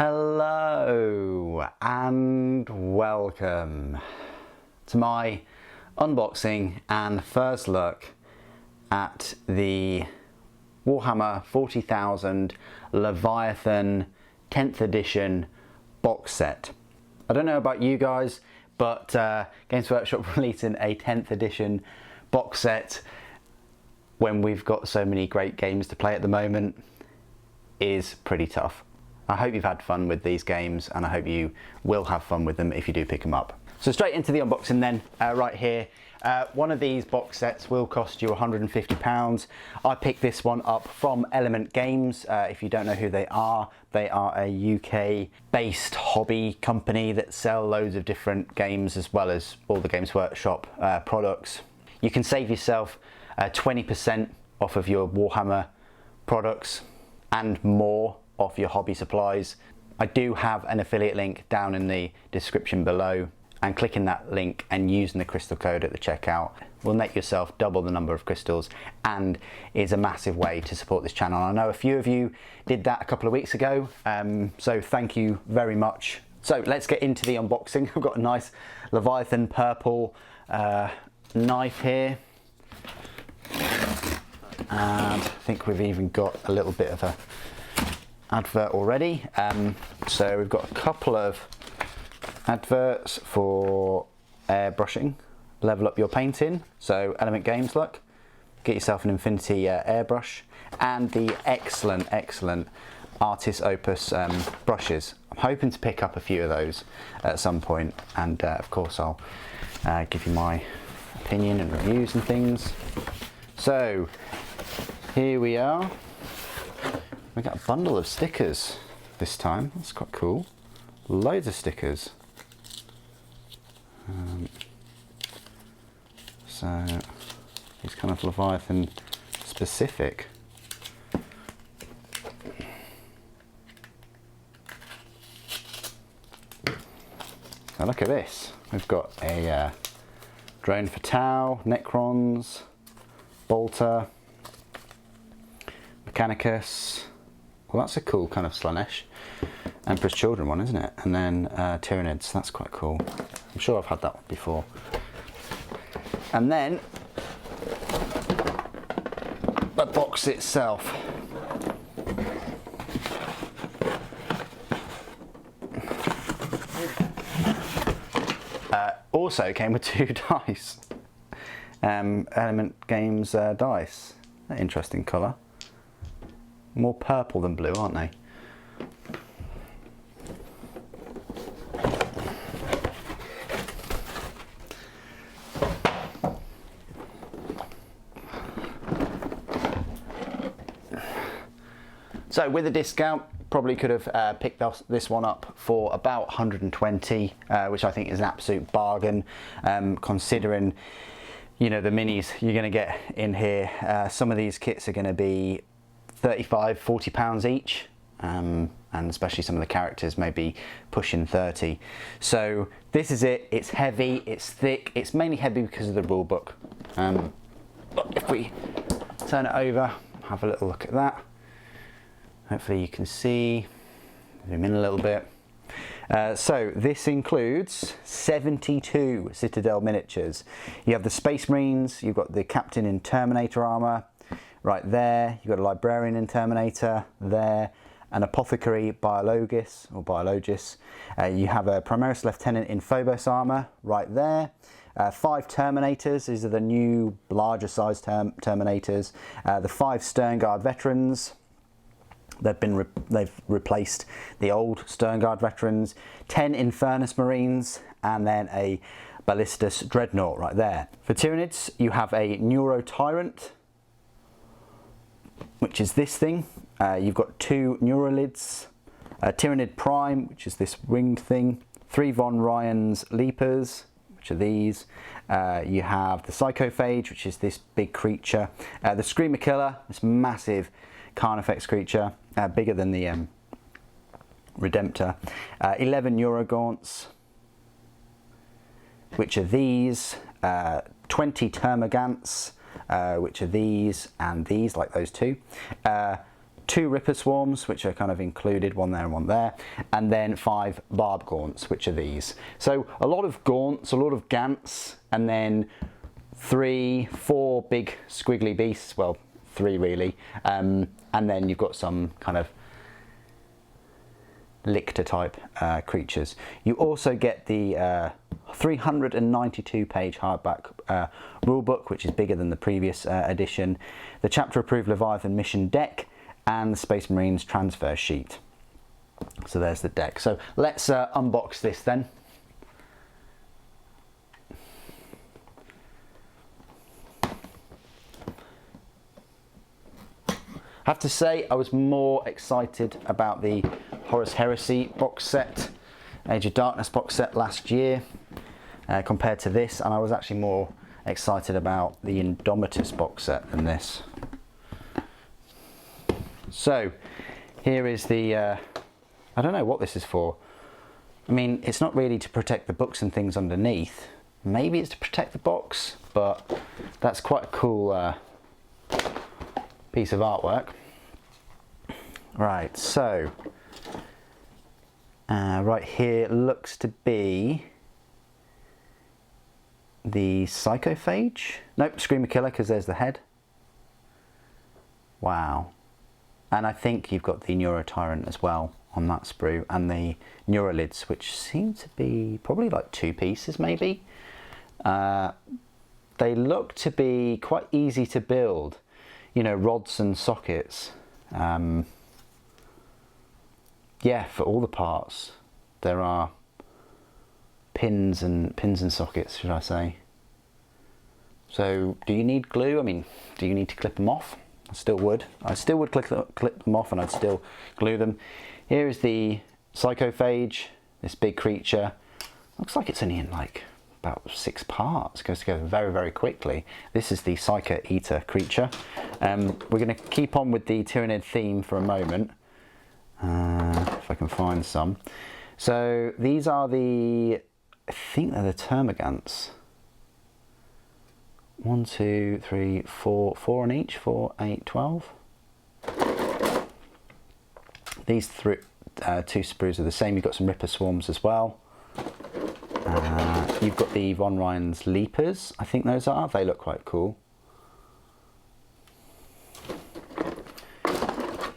Hello and welcome to my unboxing and first look at the Warhammer 40,000 Leviathan 10th edition box set. I don't know about you guys, but Games Workshop releasing a 10th edition box set when we've got so many great games to play at the moment is pretty tough. I hope you've had fun with these games, and I hope you will have fun with them if you do pick them up. So straight into the unboxing then, right here. One of these box sets will cost you £150. I picked this one up from Element Games. If you don't know who they are a UK based hobby company that sell loads of different games as well as all the Games Workshop products. You can save yourself 20% off of your Warhammer products and more off your hobby supplies. I do have an affiliate link down in the description below, and clicking that link and using the crystal code at the checkout will net yourself double the number of crystals and is a massive way to support this channel. I know a few of you did that a couple of weeks ago, so thank you very much. So let's get into the unboxing. I've got a nice Leviathan purple knife here, and I think we've even got a little bit of a advert already. So we've got a couple of adverts for airbrushing, level up your painting. So Element Games, look, get yourself an Infinity airbrush, and the excellent Artis Opus brushes. I'm hoping to pick up a few of those at some point, and of course I'll give you my opinion and reviews and things. So here we are. We got a bundle of stickers this time. That's quite cool. Loads of stickers. So it's kind of Leviathan specific. Now look at this. We've got a drone for Tau, Necrons, Bolter, Mechanicus. Well, that's a cool kind of Slanesh Emperor's Children one, isn't it? And then Tyranids, that's quite cool. I'm sure I've had that one before. And then the box itself. Also came with 2 dice. Element Games dice. Interesting colour. More purple than blue, aren't they? So with a discount, probably could have picked this one up for about 120, which I think is an absolute bargain, considering, you know, the minis you're going to get in here. Some of these kits are going to be £35–40 each, and especially some of the characters may be pushing 30. So this is it. It's heavy, it's thick, it's mainly heavy because of the rule book. But if we turn it over, have a little look at that. Hopefully you can see, zoom in a little bit. So this includes 72 Citadel miniatures. You have the Space Marines, you've got the Captain in Terminator armour, right there. You've got a Librarian in Terminator there, an Apothecary Biologis. You have a Primaris Lieutenant in Phobos armour right there. 5 Terminators, these are the new larger size Terminators. The 5 Sternguard Veterans. They've replaced the old Sternguard Veterans. 10 Infernus Marines, and then a Ballistus Dreadnought right there. For Tyranids, you have a Neuro Tyrant, which is this thing. You've got 2 Neuralids, Tyranid Prime, which is this winged thing, 3 Von Ryan's Leapers, which are these. You have the Psychophage, which is this big creature, the Screamer Killer, this massive Carnifex creature, bigger than the Redemptor, 11 Neurogaunts, which are these, 20 Termagants, which are these and these, like those two, 2 Ripper Swarms, which are kind of included, one there and one there, and then 5 Barb Gaunts, which are these. So a lot of Gaunts, a lot of Gants, and then 3, 4 big squiggly beasts, well 3 really, and then you've got some kind of lictor type creatures. You also get the 392 page hardback rulebook, which is bigger than the previous edition, the chapter approved Leviathan mission deck, and the Space Marines transfer sheet. So there's the deck. So let's unbox this then. I have to say I was more excited about the Horus Heresy box set, Age of Darkness box set last year compared to this, and I was actually more excited about the Indomitus box set than this. So here is the, I don't know what this is for. I mean, it's not really to protect the books and things underneath. Maybe it's to protect the box, but that's quite a cool piece of artwork. Right, so right here looks to be the Psychophage. Nope, Screamer Killer, because there's the head. Wow. And I think you've got the Neurotyrant as well on that sprue, and the Neuralids, which seem to be probably like 2 pieces maybe. They look to be quite easy to build. You know, rods and sockets. Yeah, for all the parts there are pins and sockets, should I say. So do you need glue? I mean, do you need to clip them off? I still would clip them off, and I'd still glue them. Here is the Psychophage, this big creature. Looks like it's only in like about 6 parts, goes together very, very quickly. This is the Psycho Eater creature. We're going to keep on with the Tyranid theme for a moment, if I can find some. So these are the, I think they're the Termagants. 1, 2, 3, 4, 4 on each, 4, 8, 12. These 2 sprues are the same. You've got some Ripper Swarms as well. You've got the Von Ryan's Leapers, I think those are. They look quite cool.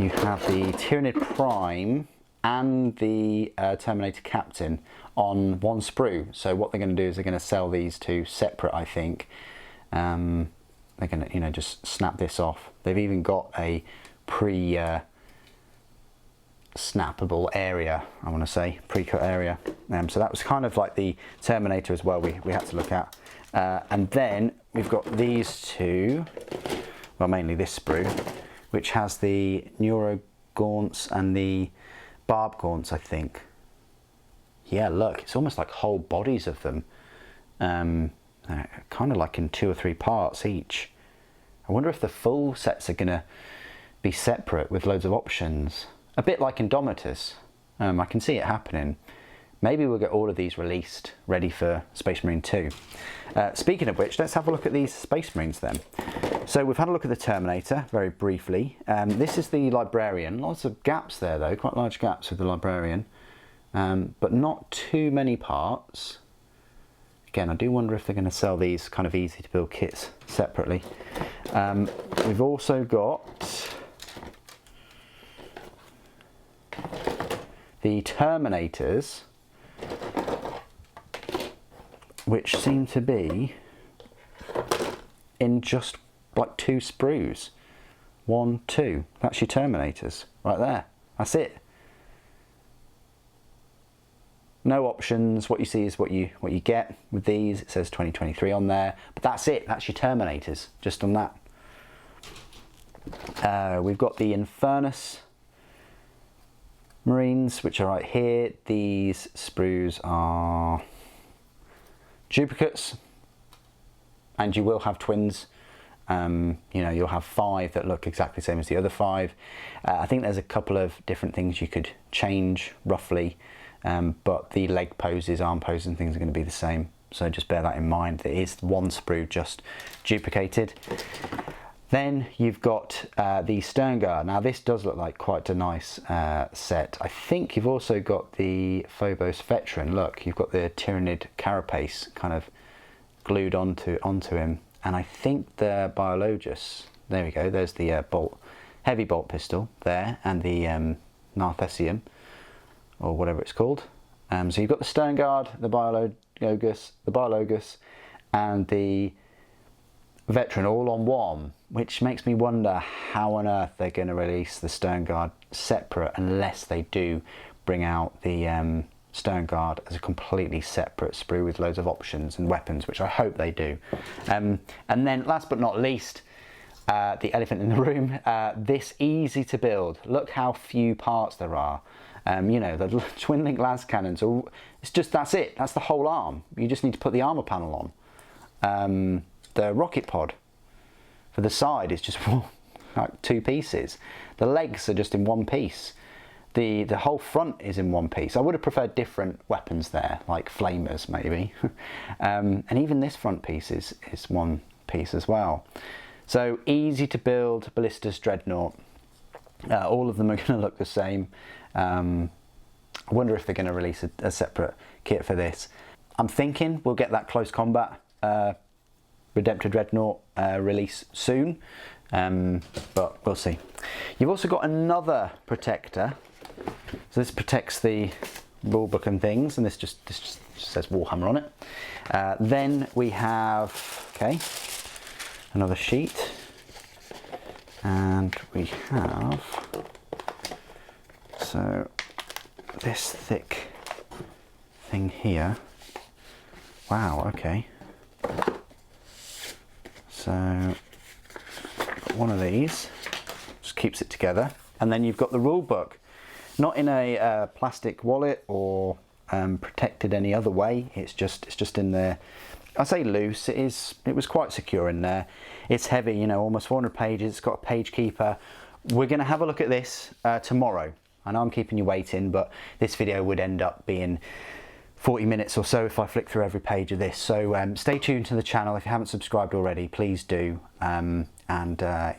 You have the Tyranid Prime and the Terminator Captain on 1 sprue. So what they're going to do is they're going to sell these 2 separate, I think. They're going to, you know, just snap this off. They've even got a snappable area, I want to say, pre-cut area. So that was kind of like the Terminator as well we had to look at. And then we've got these 2, well mainly this sprue, which has the Neuro Gaunts and the Barb Gaunts, I think. Yeah, look, it's almost like whole bodies of them. Kind of like in 2 or 3 parts each. I wonder if the full sets are going to be separate with loads of options. A bit like Indomitus. I can see it happening. Maybe we'll get all of these released, ready for Space Marine 2. Speaking of which, let's have a look at these Space Marines then. So we've had a look at the Terminator, very briefly. This is the Librarian. Lots of gaps there though, quite large gaps with the Librarian. But not too many parts. Again, I do wonder if they're going to sell these kind of easy to build kits separately. We've also got the Terminators, which seem to be in just like 2 sprues. 1, 2. That's your Terminators right there. That's it. No options. What you see is what you get with these. It says 2023 on there, but that's it. That's your Terminators just on that. We've got the Infernus Marines, which are right here. These sprues are duplicates, and you will have twins. You know, you'll have 5 that look exactly the same as the other 5. I think there's a couple of different things you could change roughly, but the leg poses, arm poses and things are going to be the same. So just bear that in mind. There is 1 sprue just duplicated. Then you've got the stern guard. Now this does look like quite a nice set. I think you've also got the Phobos veteran. Look, you've got the Tyranid carapace kind of glued onto him, and I think the Biologus. There we go. There's the heavy bolt pistol there, and the Narthessium, or whatever it's called. So you've got the stern guard, the Biologus, and the veteran all on one, which makes me wonder how on earth they're going to release the stern guard separate, unless they do bring out the stern guard as a completely separate sprue with loads of options and weapons, which I hope they do. And then last but not least, the elephant in the room, this easy to build. Look how few parts there are. You know, the twin link las cannons, so it's just, that's it, that's the whole arm. You just need to put the armor panel on. The rocket pod for the side is just like 2 pieces. The legs are just in 1 piece. The whole front is in 1 piece. I would have preferred different weapons there, like flamers maybe. And even this front piece is 1 piece as well. So easy to build ballistas dreadnought. All of them are going to look the same. I wonder if they're going to release a separate kit for this. I'm thinking we'll get that close combat Redemptor Dreadnought release soon, but we'll see. You've also got another protector. So this protects the rulebook and things, and this just says Warhammer on it. Then we have, okay, another sheet, and we have, so this thick thing here. Wow, okay. So one of these just keeps it together, and then you've got the rule book, not in a plastic wallet or protected any other way. It's just in there. I say loose. It was quite secure in there. It's heavy, you know, almost 400 pages. It's got a page keeper. We're going to have a look at this tomorrow. I know I'm keeping you waiting, but this video would end up being 40 minutes or so if I flick through every page of this. So stay tuned to the channel. If you haven't subscribed already, please do. Yeah,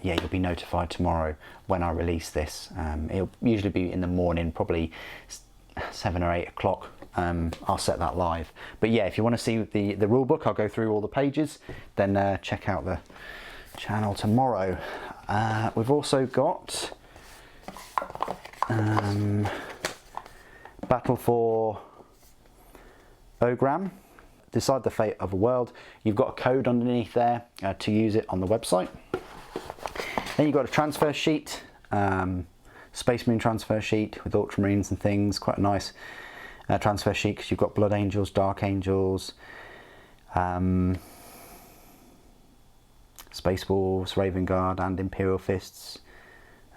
you'll be notified tomorrow when I release this. It'll usually be in the morning, probably 7 or 8 o'clock. I'll set that live. But yeah, if you want to see the rule book, I'll go through all the pages. Then check out the channel tomorrow. We've also got Battle for Ogram, Decide the Fate of a World. You've got a code underneath there to use it on the website. Then you've got a transfer sheet, Space Marine transfer sheet with Ultramarines and things. Quite a nice transfer sheet, because you've got Blood Angels, Dark Angels, Space Wolves, Raven Guard, and Imperial Fists.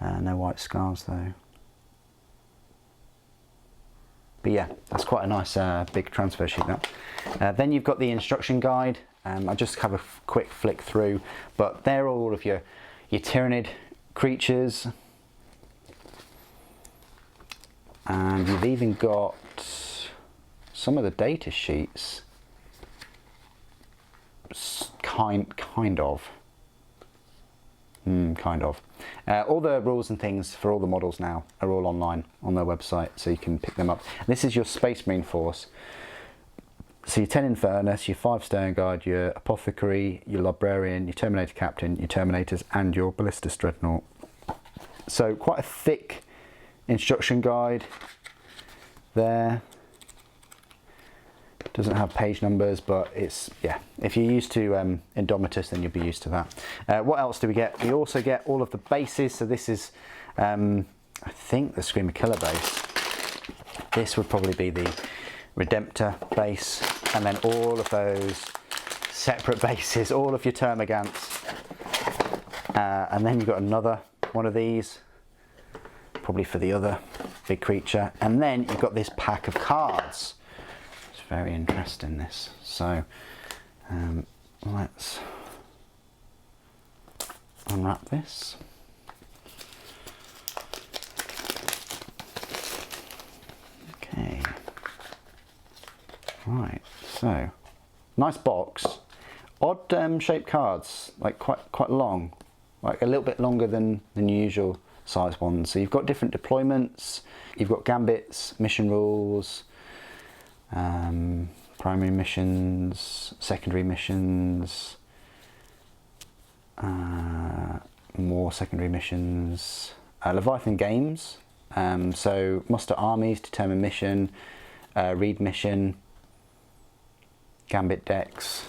No white scars though. But yeah, that's quite a nice big transfer sheet that. Then you've got the instruction guide. I'll just have a quick flick through, but they're all of your Tyranid creatures. And you've even got some of the data sheets, kind of. All the rules and things for all the models now are all online on their website, so you can pick them up. This is your Space Marine force. So your 10 Infernus, your 5 Stern Guard, your Apothecary, your Librarian, your Terminator Captain, your Terminators, and your Ballistas Dreadnought. So quite a thick instruction guide there. Doesn't have page numbers, but it's, yeah, if you're used to Indomitus, then you'll be used to that. What else do we get? We also get all of the bases. So this is, I think, the Screamer Killer base. This would probably be the Redemptor base, and then all of those separate bases, all of your Termagants. And then you've got another one of these, probably for the other big creature. And then you've got this pack of cards. Very interesting, this. So let's unwrap this. Okay. Right. So nice box. Odd shaped cards, like quite long. like a little bit longer than your usual size ones. So you've got different deployments, you've got gambits, mission rules, primary missions, secondary missions, more secondary missions, Leviathan games, so muster armies, determine mission, read mission, gambit decks,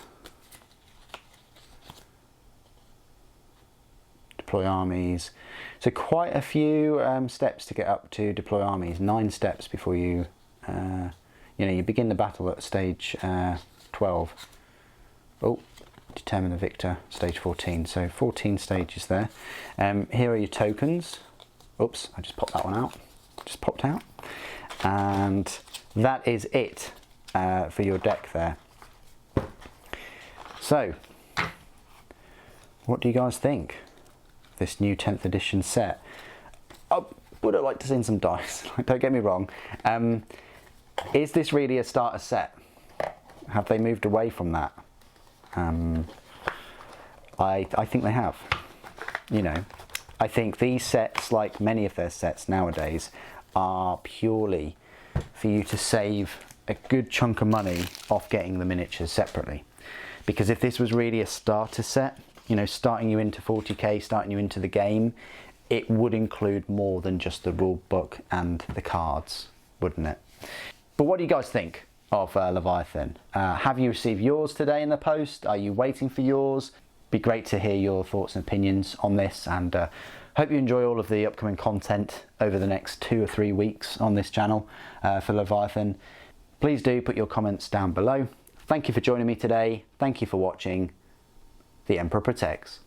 deploy armies. So quite a few steps to get up to deploy armies. 9 steps before you you begin the battle at stage 12. Oh, determine the victor, stage 14. So 14 stages there. Here are your tokens. Oops, I just popped that one out. Just popped out. And that is it for your deck there. So, what do you guys think of this new 10th edition set? I would have liked to see some dice, don't get me wrong. Is this really a starter set? Have they moved away from that? I think they have. I think these sets, like many of their sets nowadays, are purely for you to save a good chunk of money off getting the miniatures separately. Because if this was really a starter set, starting you into 40k, starting you into the game, it would include more than just the rule book and the cards, wouldn't it? But what do you guys think of Leviathan? Have you received yours today in the post? Are you waiting for yours? Be great to hear your thoughts and opinions on this, and hope you enjoy all of the upcoming content over the next 2 or 3 weeks on this channel for Leviathan. Please do put your comments down below. Thank you for joining me today. Thank you for watching. The Emperor protects.